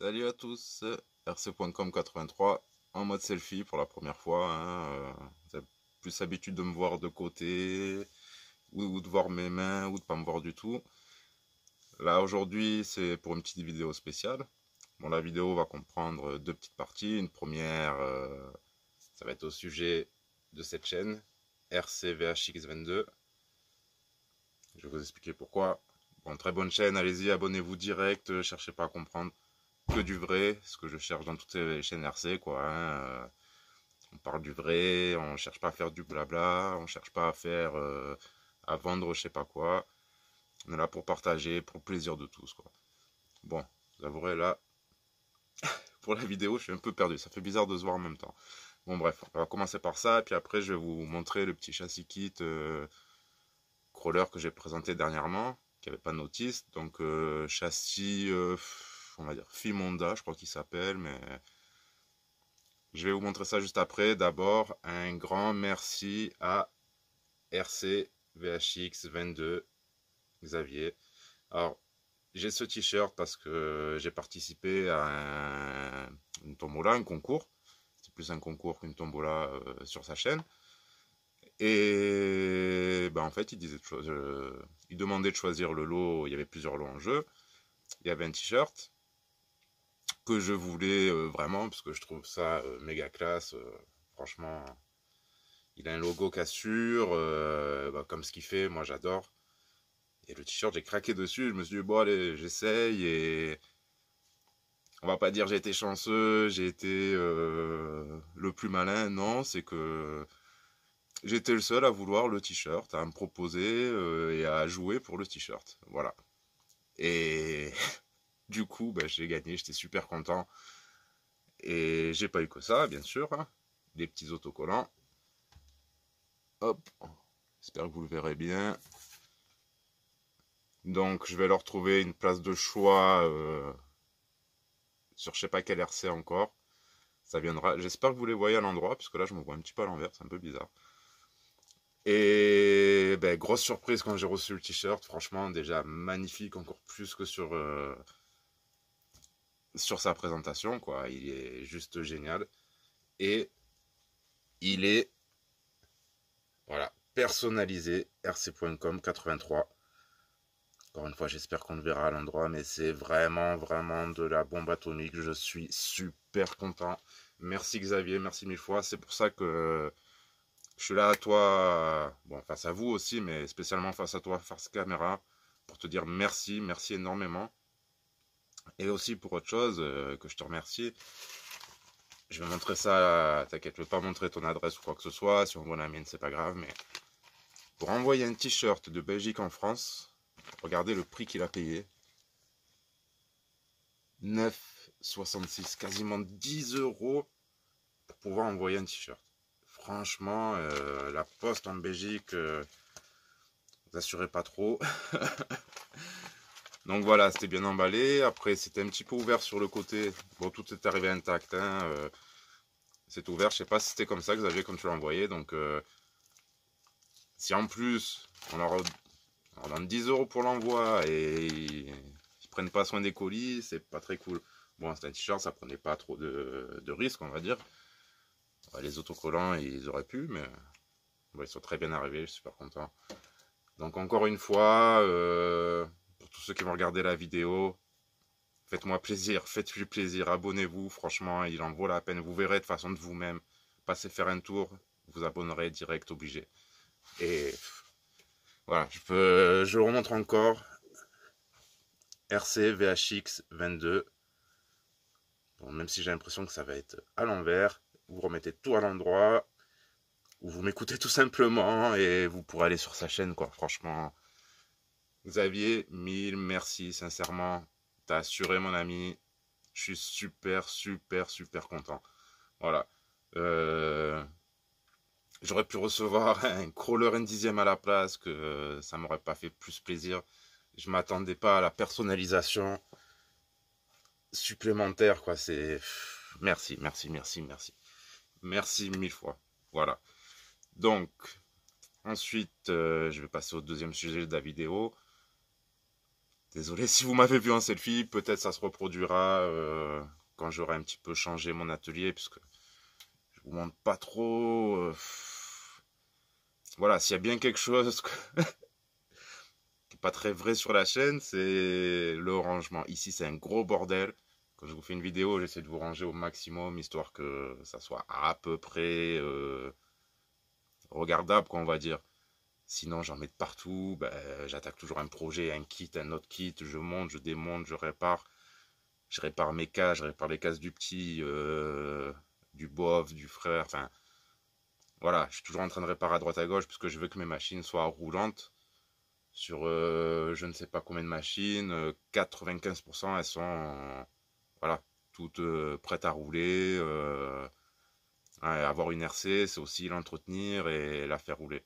Salut à tous, rc.com 83 en mode selfie pour la première fois. Vous avez plus l'habitude de me voir de côté ou de voir mes mains ou de pas me voir du tout. Là aujourd'hui c'est pour une petite vidéo spéciale. Bon, la vidéo va comprendre deux petites parties. Une première, ça va être au sujet de cette chaîne RCVHX22. Je vais vous expliquer pourquoi. Bon, très bonne chaîne, allez-y, abonnez-vous direct, cherchez pas à comprendre. Que du vrai, ce que je cherche dans toutes les chaînes RC, quoi. On parle du vrai, on cherche pas à faire du blabla, on cherche pas à faire, à vendre je sais pas quoi. On est là pour partager, pour le plaisir de tous, quoi. Bon, vous avouerez là, pour la vidéo, je suis un peu perdu. Ça fait bizarre de se voir en même temps. Bon, bref, on va commencer par ça, et puis après, je vais vous montrer le petit châssis kit crawler que j'ai présenté dernièrement, qui avait pas de notice. Donc, châssis, on va dire Fimonda, je crois qu'il s'appelle, mais je vais vous montrer ça juste après. D'abord, un grand merci à RC VHX 22 Xavier. Alors, j'ai ce t-shirt parce que j'ai participé à une tombola, un concours. C'est plus un concours qu'une tombola sur sa chaîne. Et ben, en fait, il demandait de choisir le lot. Il y avait plusieurs lots en jeu. Il y avait un t-shirt que je voulais vraiment parce que je trouve ça méga classe. Franchement, il a un logo qui assure, comme ce qu'il fait, moi j'adore. Et le t-shirt, j'ai craqué dessus, je me suis dit, bon allez, j'essaye, et on va pas dire j'ai été chanceux, j'ai été le plus malin, non, c'est que j'étais le seul à vouloir le t-shirt, à me proposer et à jouer pour le t-shirt, voilà. Et du coup, j'ai gagné, j'étais super content. Et j'ai pas eu que ça, bien sûr, hein. Des petits autocollants. Hop, j'espère que vous le verrez bien. Donc je vais leur trouver une place de choix sur je sais pas quel RC encore. Ça viendra. J'espère que vous les voyez à l'endroit, puisque là je me vois un petit peu à l'envers, c'est un peu bizarre. Et grosse surprise quand j'ai reçu le t-shirt, franchement déjà magnifique, encore plus que sur sa présentation, quoi. Il est juste génial. Et il est, voilà, personnalisé, rc.com 83. Encore une fois, j'espère qu'on le verra à l'endroit, mais c'est vraiment, vraiment de la bombe atomique. Je suis super content. Merci Xavier, merci mille fois. C'est pour ça que je suis là à toi, bon, face à vous aussi, mais spécialement face à toi, face caméra, pour te dire merci, merci énormément. Et aussi pour autre chose, que je te remercie. Je vais montrer ça, t'inquiète, je vais pas montrer ton adresse ou quoi que ce soit. Si on voit la mienne, c'est pas grave, mais pour envoyer un t-shirt de Belgique en France, regardez le prix qu'il a payé. 9,66, quasiment 10 euros pour pouvoir envoyer un t-shirt. Franchement, la poste en Belgique, vous assurez pas trop. Donc voilà, c'était bien emballé. Après, c'était un petit peu ouvert sur le côté. Bon, tout est arrivé intact. C'est ouvert. Je sais pas si c'était comme ça que Xavier, comme tu l'as envoyé. Donc, si en plus, on donne 10 euros pour l'envoi et ils prennent pas soin des colis, c'est pas très cool. Bon, c'est un t-shirt, ça prenait pas trop de risques, on va dire. Les autocollants, ils auraient pu, mais ils sont très bien arrivés, je suis super content. Donc encore une fois, pour tous ceux qui vont regarder la vidéo, faites-moi plaisir, faites-lui plaisir, abonnez-vous, franchement, il en vaut la peine. Vous verrez de façon de vous-même, passez faire un tour, vous abonnerez direct, obligé. Et voilà, je le remontre encore. RC VHX 22. Bon, même si j'ai l'impression que ça va être à l'envers, vous remettez tout à l'endroit, ou vous m'écoutez tout simplement et vous pourrez aller sur sa chaîne, quoi. Franchement, Xavier, mille merci, sincèrement. T'as assuré, mon ami. Je suis super, super, super content. Voilà. J'aurais pu recevoir un crawler un dixième à la place, que ça m'aurait pas fait plus plaisir. Je m'attendais pas à la personnalisation supplémentaire, quoi. C'est merci, merci, merci, merci. Merci mille fois. Voilà. Donc, ensuite, je vais passer au deuxième sujet de la vidéo. Désolé si vous m'avez vu en selfie, peut-être ça se reproduira quand j'aurai un petit peu changé mon atelier, puisque je vous montre pas trop. Voilà, s'il y a bien quelque chose qui n'est pas très vrai sur la chaîne, c'est le rangement. Ici, c'est un gros bordel. Quand je vous fais une vidéo, j'essaie de vous ranger au maximum, histoire que ça soit à peu près regardable, quoi, on va dire. Sinon, j'en mets de partout. Ben, j'attaque toujours un projet, un kit, un autre kit. Je monte, je démonte, je répare. Je répare mes cases, je répare les cases du petit, du bof, du frère. Enfin, voilà, je suis toujours en train de réparer à droite à gauche parce que je veux que mes machines soient roulantes. Sur je ne sais pas combien de machines, 95% elles sont voilà, toutes prêtes à rouler. Avoir une RC, c'est aussi l'entretenir et la faire rouler.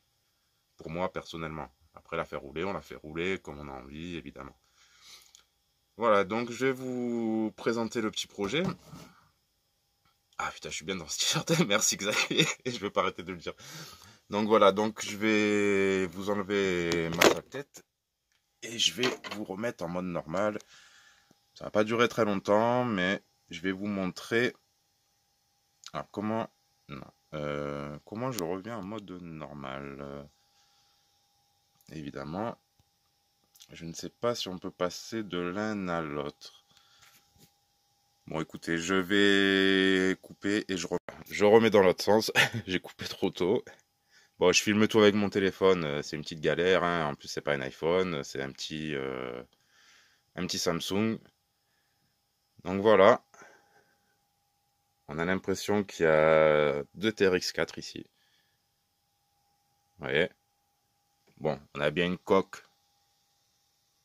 Pour moi, personnellement. Après la faire rouler, on la fait rouler comme on a envie, évidemment. Voilà, donc je vais vous présenter le petit projet. Ah putain, je suis bien dans ce t-shirt, merci Xavier, et je vais pas arrêter de le dire. Donc voilà, donc je vais vous enlever ma tête et je vais vous remettre en mode normal. Ça va pas durer très longtemps, mais je vais vous montrer. Alors comment, non, comment je reviens en mode normal. Évidemment, je ne sais pas si on peut passer de l'un à l'autre. Bon, écoutez, je vais couper et je remets dans l'autre sens. J'ai coupé trop tôt. Bon, je filme tout avec mon téléphone, c'est une petite galère, hein. En plus, c'est pas un iPhone, c'est un petit Samsung. Donc voilà, on a l'impression qu'il y a deux TRX4 ici. Vous voyez. Bon, on a bien une coque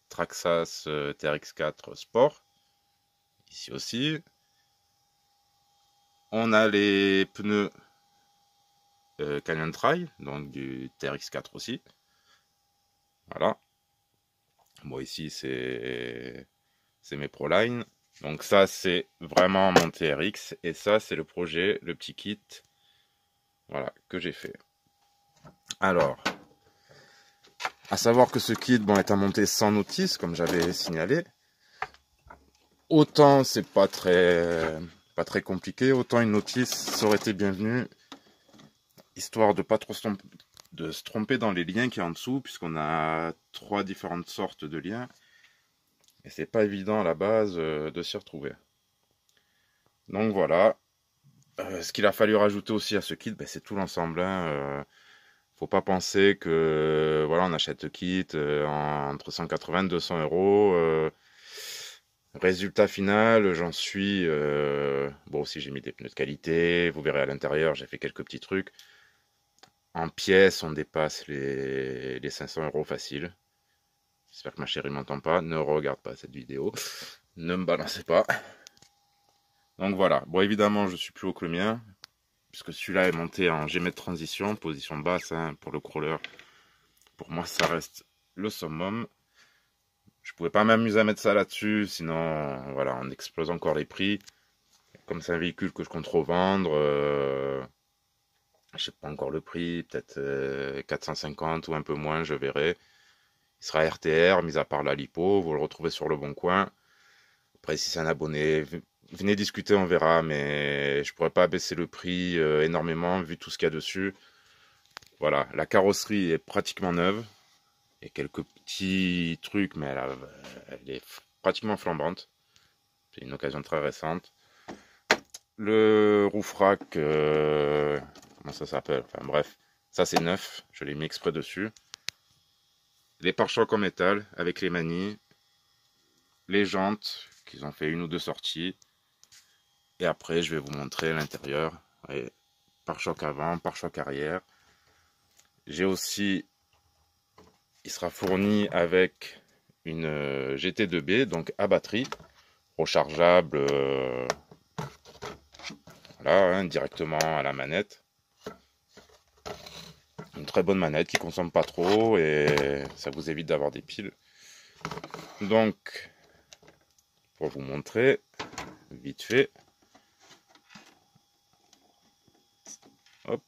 Traxxas TRX4 Sport. Ici aussi. On a les pneus Canyon Trail, donc du TRX4 aussi. Voilà. Bon, ici, c'est mes Proline. Donc ça, c'est vraiment mon TRX. Et ça, c'est le projet, le petit kit, voilà, que j'ai fait. Alors, à savoir que ce kit, bon, est à monter sans notice, comme j'avais signalé. Autant c'est pas très compliqué, autant une notice ça aurait été bienvenue, histoire de pas trop de se tromper dans les liens qui est en dessous, puisqu'on a 3 différentes sortes de liens. Et c'est pas évident à la base de s'y retrouver. Donc voilà. Ce qu'il a fallu rajouter aussi à ce kit, ben, c'est tout l'ensemble. Hein. Faut pas penser que voilà, on achète le kit entre 180 et 200 euros. Résultat final, j'en suis. Bon, aussi, j'ai mis des pneus de qualité. Vous verrez à l'intérieur, j'ai fait quelques petits trucs. En pièces, on dépasse les 500 euros facile. J'espère que ma chérie m'entend pas. Ne regarde pas cette vidéo. Ne me balancez pas. Donc voilà. Bon, évidemment, je suis plus haut que le mien, puisque celui-là est monté en G-mètre de transition, position basse, hein, pour le crawler. Pour moi, ça reste le summum. Je pouvais pas m'amuser à mettre ça là-dessus, sinon, voilà, on explose encore les prix. Comme c'est un véhicule que je compte revendre, je sais pas encore le prix, peut-être 450 ou un peu moins, je verrai. Il sera RTR, mis à part la lipo, vous le retrouvez sur le bon coin. Après, si c'est un abonné, venez discuter, on verra, mais je pourrais pas baisser le prix énormément vu tout ce qu'il y a dessus. Voilà, la carrosserie est pratiquement neuve. Il y a quelques petits trucs, mais elle est pratiquement flambante. C'est une occasion très récente. Le roof rack, comment ça s'appelle? Enfin bref, ça c'est neuf, je l'ai mis exprès dessus. Les pare-chocs en métal avec les manilles. Les jantes, qu'ils ont fait une ou deux sorties. Et après, je vais vous montrer l'intérieur. Pare-choc avant, pare-choc arrière. J'ai aussi, il sera fourni avec une GT2B, donc à batterie, rechargeable, voilà, hein, directement à la manette. Une très bonne manette qui consomme pas trop et ça vous évite d'avoir des piles. Donc, pour vous montrer, vite fait, hop,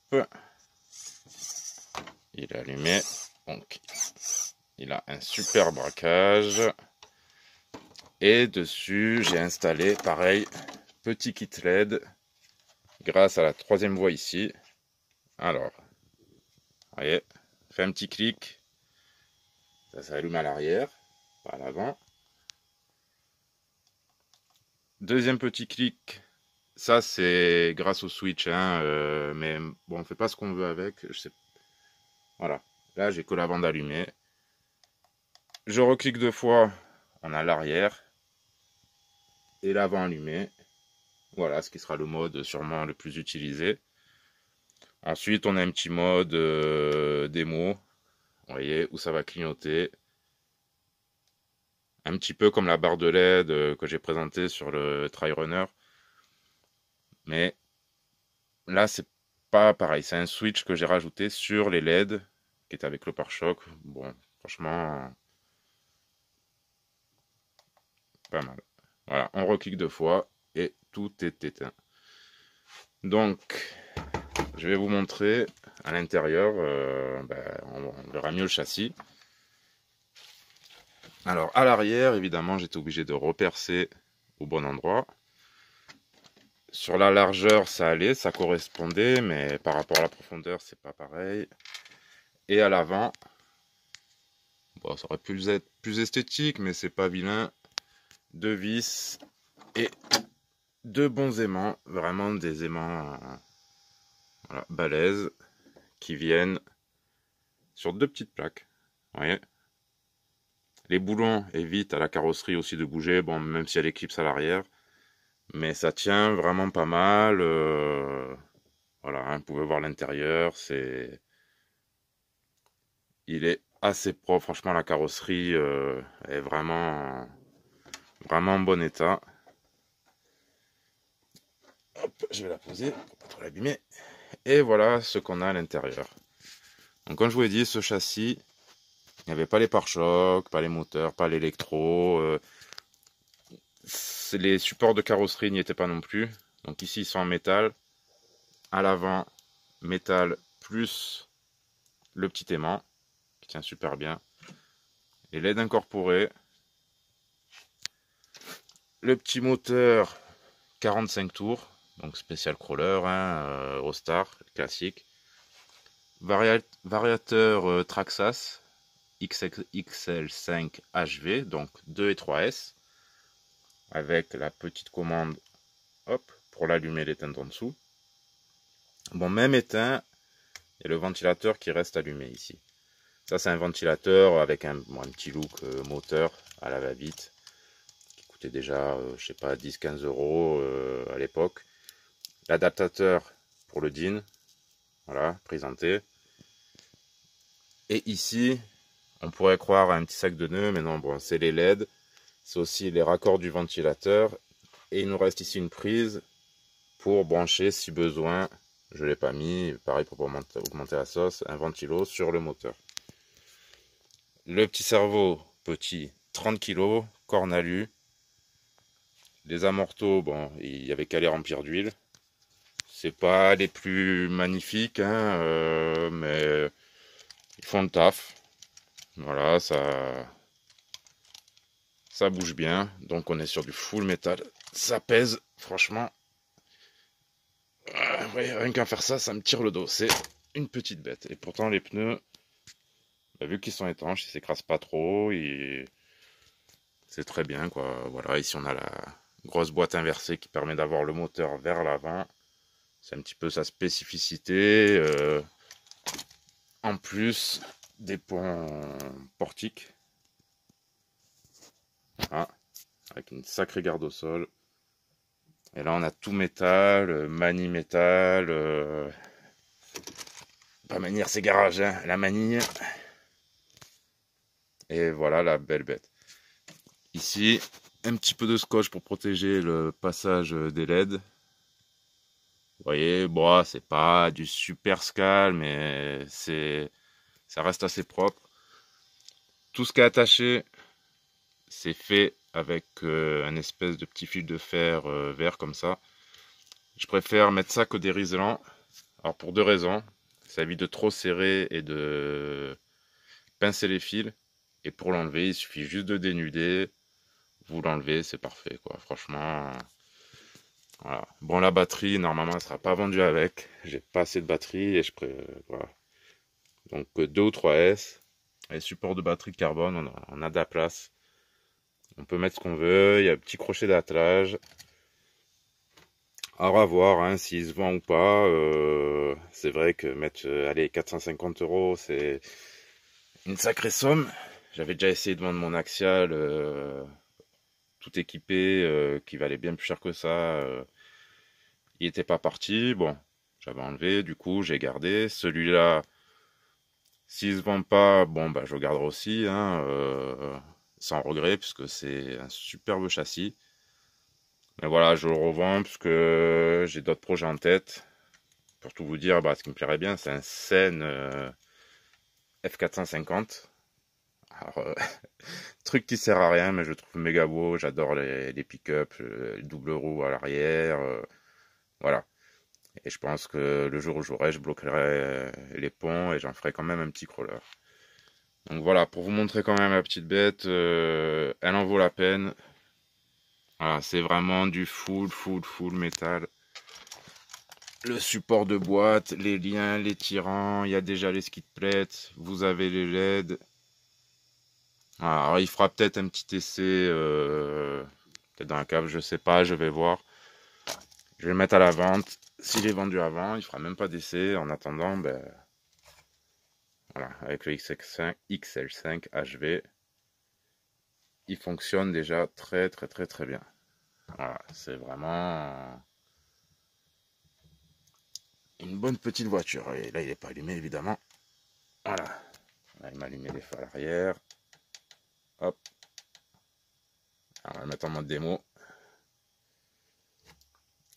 il est allumé. Donc, il a un super braquage. Et dessus, j'ai installé, pareil, petit kit LED grâce à la 3e voie ici. Alors, vous voyez, fait un petit clic, ça s'allume à l'arrière, pas à l'avant. Deuxième petit clic, ça c'est grâce au switch, hein, mais bon, on fait pas ce qu'on veut avec. Je sais. Voilà, là j'ai que la bande allumée. Je reclique 2 fois, on a l'arrière et l'avant allumé. Voilà, ce qui sera le mode sûrement le plus utilisé. Ensuite, on a un petit mode démo, vous voyez, où ça va clignoter. Un petit peu comme la barre de LED que j'ai présentée sur le Try-Runner. Mais là, c'est pas pareil. C'est un switch que j'ai rajouté sur les LED qui est avec le pare-choc. Bon, franchement, pas mal. Voilà, on reclique 2 fois et tout est éteint. Donc, je vais vous montrer à l'intérieur. On verra mieux le châssis. Alors, à l'arrière, évidemment, j'étais obligé de repercer au bon endroit. Sur la largeur, ça allait, ça correspondait, mais par rapport à la profondeur, c'est pas pareil. Et à l'avant, bon, ça aurait pu être plus esthétique, mais c'est pas vilain. 2 vis et 2 bons aimants, vraiment des aimants voilà, balèzes qui viennent sur 2 petites plaques. Vous voyez, les boulons évitent à la carrosserie aussi de bouger, bon, même si elle éclipse à l'arrière. Mais ça tient vraiment pas mal. Voilà, hein, vous pouvez voir l'intérieur. Il est assez propre. Franchement, la carrosserie est vraiment en bon état. Hop, je vais la poser pour pas trop l'abîmer. Et voilà ce qu'on a à l'intérieur. Donc, comme je vous l'ai dit, ce châssis, il n'y avait pas les pare-chocs, pas les moteurs, pas l'électro. Les supports de carrosserie n'y étaient pas non plus. Donc ici, ils sont en métal. À l'avant, métal plus le petit aimant qui tient super bien. Les LED incorporés. Le petit moteur 45 tours, donc spécial crawler, hein, Eurostar, classique. Variateur Traxxas XL5 HV, donc 2 et 3S, avec la petite commande, hop, pour l'allumer l'éteinte en dessous. Bon, même éteint, il y a le ventilateur qui reste allumé ici. Ça, c'est un ventilateur avec un petit look moteur à la va-vite, qui coûtait déjà, je sais pas, 10-15 euros à l'époque. L'adaptateur pour le DIN, voilà, présenté. Et ici, on pourrait croire à un petit sac de nœuds, mais non, bon, c'est les LED. C'est aussi les raccords du ventilateur. Et il nous reste ici une prise pour brancher, si besoin, je ne l'ai pas mis, pareil pour augmenter la sauce, un ventilo sur le moteur. Le petit cerveau, petit, 30 kg, cornalu. Les amortos, bon, il y avait qu'à les remplir d'huile. C'est pas les plus magnifiques, hein, mais ils font le taf. Voilà, ça bouge bien. Donc on est sur du full métal. Ça pèse, franchement. Ouais, rien qu'à faire ça, ça me tire le dos. C'est une petite bête. Et pourtant les pneus, bah, vu qu'ils sont étanches, ils s'écrasent pas trop. C'est très bien, quoi. Voilà, ici on a la grosse boîte inversée qui permet d'avoir le moteur vers l'avant. C'est un petit peu sa spécificité. En plus des ponts portiques. Ah, avec une sacrée garde au sol. Et là on a tout métal, manille métal. Pas manière ses garages, hein, la manille. Et voilà la belle bête. Ici, un petit peu de scotch pour protéger le passage des LED. Vous voyez, bon, c'est pas du super scal, mais ça reste assez propre. Tout ce qui est attaché, c'est fait avec un espèce de petit fil de fer vert comme ça. Je préfère mettre ça que des riselants. Alors pour 2 raisons. Ça évite de trop serrer et de pincer les fils. Et pour l'enlever, il suffit juste de dénuder. vous l'enlevez, c'est parfait, quoi. Franchement, voilà. Bon, la batterie, normalement, elle sera pas vendue avec. J'ai pas assez de batterie et voilà. Donc, 2 ou 3 S. Les supports de batterie de carbone, on a de la place. On peut mettre ce qu'on veut. Il y a un petit crochet d'attelage. Alors à voir hein, s'il se vend ou pas. C'est vrai que mettre allez, 450 euros, c'est une sacrée somme. J'avais déjà essayé de vendre mon Axial tout équipé, qui valait bien plus cher que ça. Il était pas parti. Bon, j'avais enlevé, du coup j'ai gardé. Celui-là, s'il se vend pas, bon bah je le garderai aussi, hein, sans regret, puisque c'est un superbe châssis. Mais voilà, je le revends parce que j'ai d'autres projets en tête. Pour tout vous dire, bah, ce qui me plairait bien, c'est un Scène F450. Alors, truc qui sert à rien, mais je le trouve méga beau. J'adore les pick-up, les double roues à l'arrière. Voilà. Et je pense que le jour où j'aurai, je bloquerai les ponts et j'en ferai quand même un petit crawler. Donc voilà, pour vous montrer quand même la petite bête, elle en vaut la peine. Voilà, c'est vraiment du full métal. Le support de boîte, les liens, les tirants, il y a déjà les skid plates, vous avez les LED. Voilà, alors il fera peut-être un petit essai, peut-être dans la cave, je sais pas, je vais voir. Je vais le mettre à la vente. S'il est vendu avant, il fera même pas d'essai. En attendant, ben voilà, avec le XL5 HV, il fonctionne déjà très bien. Voilà, c'est vraiment une bonne petite voiture. Et là, il n'est pas allumé évidemment. Voilà, là, il m'a allumé les phares arrière. Hop. Alors, on va le mettre en mode démo.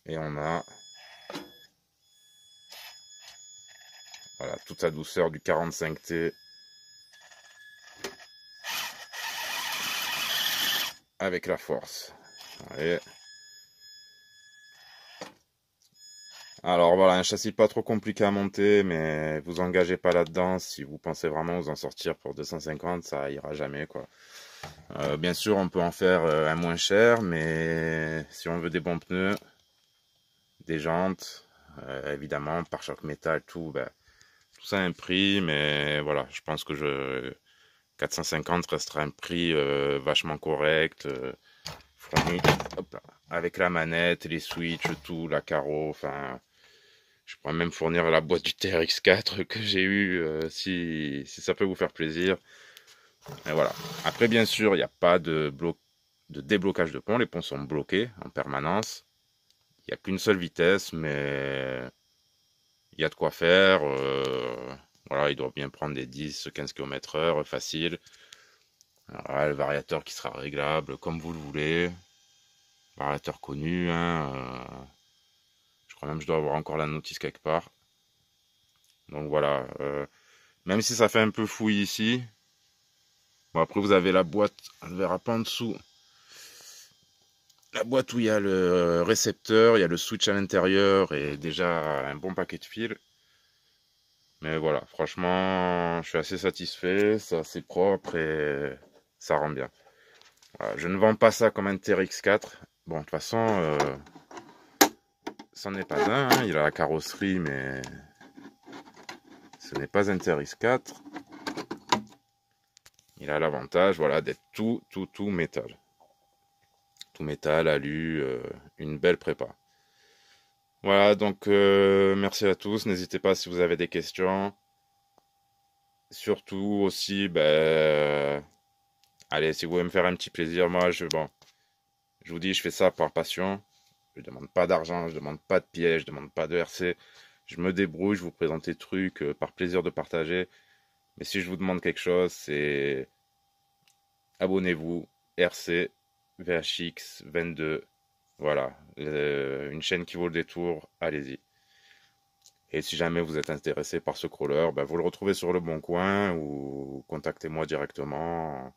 Et on a voilà, toute sa douceur du 45T avec la force. Allez. Alors voilà, un châssis pas trop compliqué à monter, mais vous engagez pas là-dedans. Si vous pensez vraiment vous en sortir pour 250, ça ira jamais quoi. Bien sûr, on peut en faire un moins cher, mais si on veut des bons pneus, des jantes, évidemment, pare-choc métal, tout, ben, tout ça a un prix, mais voilà, je pense que 450 restera un prix vachement correct, fourni, hop là, avec la manette, les switches, tout, la carreau, enfin, je pourrais même fournir la boîte du TRX4 que j'ai eu, si ça peut vous faire plaisir. Et voilà. Après, bien sûr, il n'y a pas de déblocage de pont, les ponts sont bloqués en permanence. Il n'y a qu'une seule vitesse, mais il y a de quoi faire. Voilà, il doit bien prendre des 10-15 km/h, facile. Voilà, le variateur qui sera réglable comme vous le voulez. Variateur connu. Hein, je crois même que je dois avoir encore la notice quelque part. Donc voilà. Même si ça fait un peu fouillis ici. Bon, après, vous avez la boîte. On ne verra pas en dessous. La boîte où il y a le récepteur, il y a le switch à l'intérieur et déjà un bon paquet de fils. Mais voilà, franchement, je suis assez satisfait, c'est assez propre et ça rend bien. Voilà, je ne vends pas ça comme un TRX4. Bon, de toute façon, c'en n'est pas un, hein. Il a la carrosserie, mais ce n'est pas un TRX4. Il a l'avantage, voilà, d'être tout métal. Tout métal, alu, une belle prépa. Voilà, donc merci à tous. N'hésitez pas si vous avez des questions. Surtout aussi, ben, allez, si vous voulez me faire un petit plaisir, moi, bon, je vous dis, je fais ça par passion. Je ne demande pas d'argent, je ne demande pas de pièges, je ne demande pas de RC. Je me débrouille, je vous présente des trucs par plaisir de partager. Mais si je vous demande quelque chose, c'est abonnez-vous, RC, VHX 22. Voilà, une chaîne qui vaut le détour, allez-y. Et si jamais vous êtes intéressé par ce crawler, ben vous le retrouvez sur le Bon Coin ou contactez-moi directement.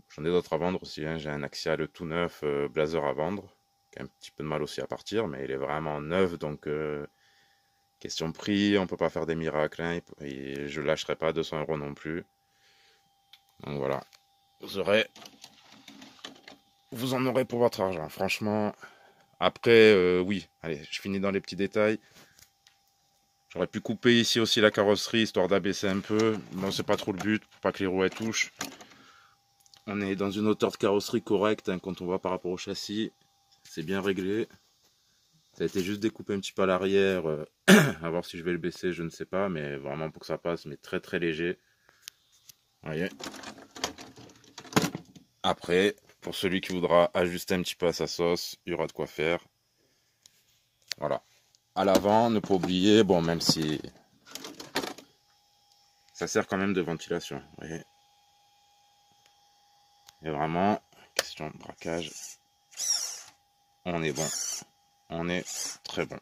J'en ai d'autres à vendre aussi. Hein. J'ai un Axial tout neuf Blazer à vendre. Qui a un petit peu de mal aussi à partir, mais il est vraiment neuf. Donc, question prix, on peut pas faire des miracles. Hein, et je lâcherai pas 200 € non plus. Donc voilà. Vous aurez vous en aurez pour votre argent, franchement. Après, oui, allez, je finis dans les petits détails. J'aurais pu couper ici aussi la carrosserie, histoire d'abaisser un peu. Non, c'est pas trop le but, pour pas que les roues touchent. On est dans une hauteur de carrosserie correcte, hein, quand on voit par rapport au châssis. C'est bien réglé. Ça a été juste découpé un petit peu à l'arrière. À voir si je vais le baisser, je ne sais pas. Mais vraiment pour que ça passe, mais très très léger. Vous voyez. Après, pour celui qui voudra ajuster un petit peu à sa sauce, il y aura de quoi faire. Voilà. À l'avant, ne pas oublier, bon, même si ça sert quand même de ventilation. Vous voyez. Et vraiment, question de braquage, on est bon. On est très bon.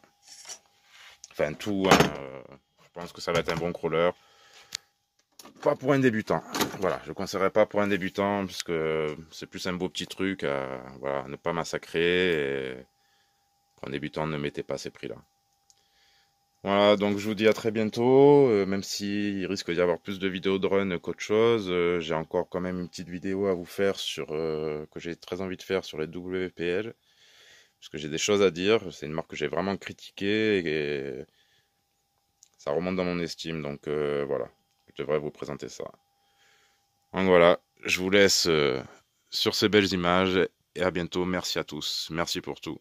Enfin, tout, hein, je pense que ça va être un bon crawler. Pas pour un débutant. Voilà, je ne conseillerais pas pour un débutant, parce que c'est plus un beau petit truc à voilà, ne pas massacrer. Et pour un débutant, ne mettez pas ces prix-là. Voilà, donc je vous dis à très bientôt, même s'il risque d'y avoir plus de vidéos de run qu'autre chose, j'ai encore quand même une petite vidéo à vous faire sur que j'ai très envie de faire sur les WPL, parce que j'ai des choses à dire, c'est une marque que j'ai vraiment critiquée et ça remonte dans mon estime, donc voilà, je devrais vous présenter ça. Donc voilà, je vous laisse sur ces belles images et à bientôt, merci à tous, merci pour tout.